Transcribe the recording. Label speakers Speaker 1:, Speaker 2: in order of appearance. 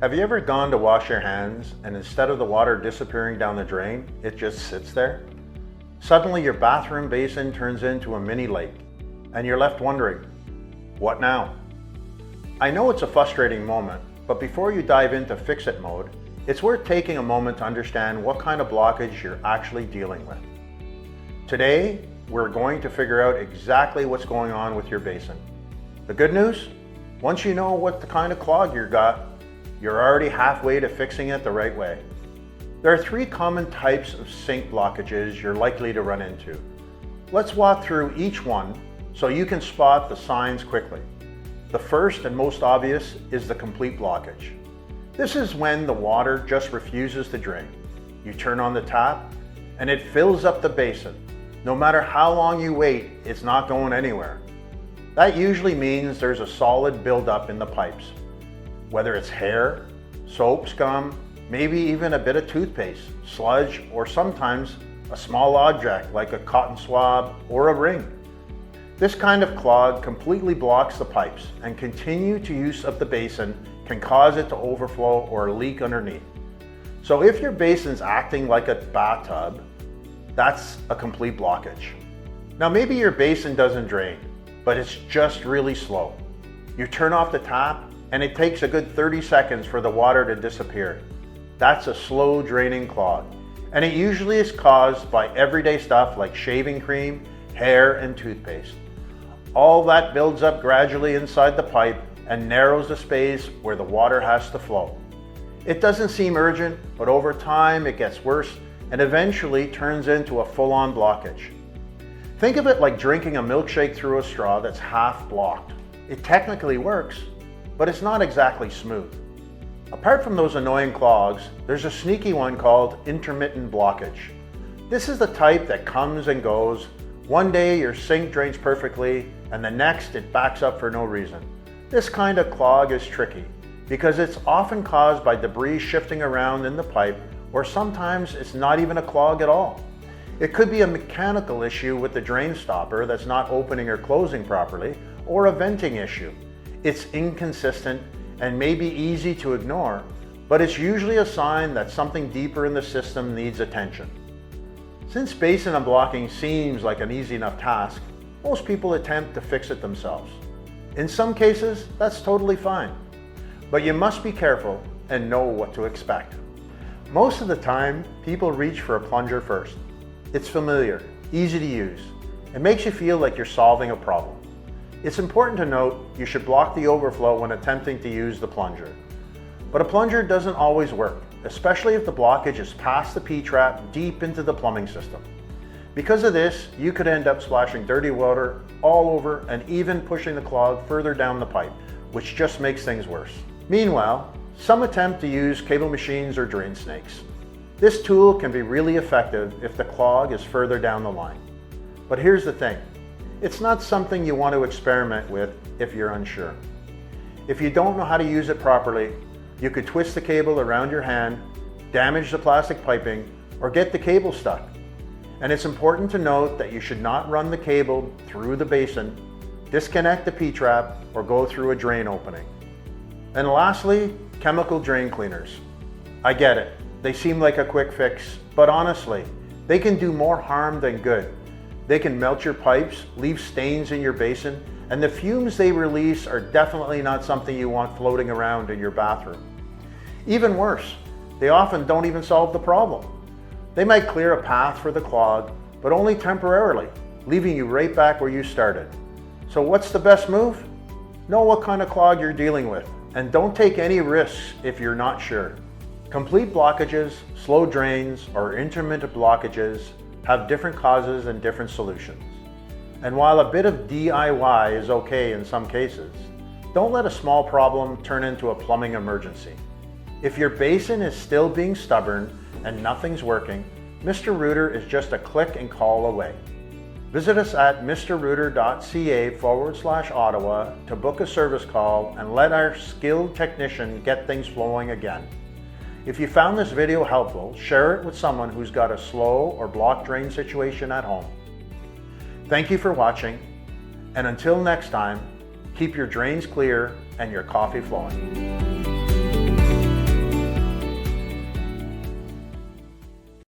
Speaker 1: Have you ever gone to wash your hands and instead of the water disappearing down the drain, it just sits there? Suddenly your bathroom basin turns into a mini lake and you're left wondering, what now? I know it's a frustrating moment, but before you dive into fix-it mode, it's worth taking a moment to understand what kind of blockage you're actually dealing with. Today, we're going to figure out exactly what's going on with your basin. The good news? Once you know what the kind of clog you got, you're already halfway to fixing it the right way. There are 3 common types of sink blockages you're likely to run into. Let's walk through each one so you can spot the signs quickly. The first and most obvious is the complete blockage. This is when the water just refuses to drain. You turn on the tap and it fills up the basin. No matter how long you wait, it's not going anywhere. That usually means there's a solid buildup in the pipes. Whether it's hair, soap, scum, maybe even a bit of toothpaste, sludge, or sometimes a small object like a cotton swab or a ring. This kind of clog completely blocks the pipes, and continued use of the basin can cause it to overflow or leak underneath. So if your basin's acting like a bathtub, that's a complete blockage. Now maybe your basin doesn't drain, but it's just really slow. You turn off the tap and it takes a good 30 seconds for the water to disappear. That's a slow draining clog, and it usually is caused by everyday stuff like shaving cream, hair, and toothpaste. All that builds up gradually inside the pipe and narrows the space where the water has to flow. It doesn't seem urgent, but over time it gets worse and eventually turns into a full-on blockage. Think of it like drinking a milkshake through a straw that's half blocked. It technically works, but it's not exactly smooth. Apart from those annoying clogs, there's a sneaky one called intermittent blockage. This is the type that comes and goes. One day your sink drains perfectly, and the next it backs up for no reason. This kind of clog is tricky because it's often caused by debris shifting around in the pipe, or sometimes it's not even a clog at all. It could be a mechanical issue with the drain stopper that's not opening or closing properly, or a venting issue. It's inconsistent and may be easy to ignore, but it's usually a sign that something deeper in the system needs attention. Since basin unblocking seems like an easy enough task, most people attempt to fix it themselves. In some cases, that's totally fine, but you must be careful and know what to expect. Most of the time, people reach for a plunger first. It's familiar, easy to use. It makes you feel like you're solving a problem. It's important to note you should block the overflow when attempting to use the plunger. But a plunger doesn't always work, especially if the blockage is past the P-trap deep into the plumbing system. Because of this, you could end up splashing dirty water all over and even pushing the clog further down the pipe, which just makes things worse. Meanwhile, some attempt to use cable machines or drain snakes. This tool can be really effective if the clog is further down the line. But here's the thing. It's not something you want to experiment with if you're unsure. If you don't know how to use it properly, you could twist the cable around your hand, damage the plastic piping, or get the cable stuck. And it's important to note that you should not run the cable through the basin, disconnect the P-trap, or go through a drain opening. And lastly, chemical drain cleaners. I get it, they seem like a quick fix, but honestly, they can do more harm than good. They can melt your pipes, leave stains in your basin, and the fumes they release are definitely not something you want floating around in your bathroom. Even worse, they often don't even solve the problem. They might clear a path for the clog, but only temporarily, leaving you right back where you started. So what's the best move? Know what kind of clog you're dealing with, and don't take any risks if you're not sure. Complete blockages, slow drains, or intermittent blockages have different causes and different solutions. And while a bit of DIY is okay in some cases, don't let a small problem turn into a plumbing emergency. If your basin is still being stubborn and nothing's working, Mr. Rooter is just a click and call away. Visit us at mrrooter.ca/Ottawa to book a service call and let our skilled technician get things flowing again. If you found this video helpful, share it with someone who's got a slow or blocked drain situation at home. Thank you for watching, and until next time, keep your drains clear and your coffee flowing.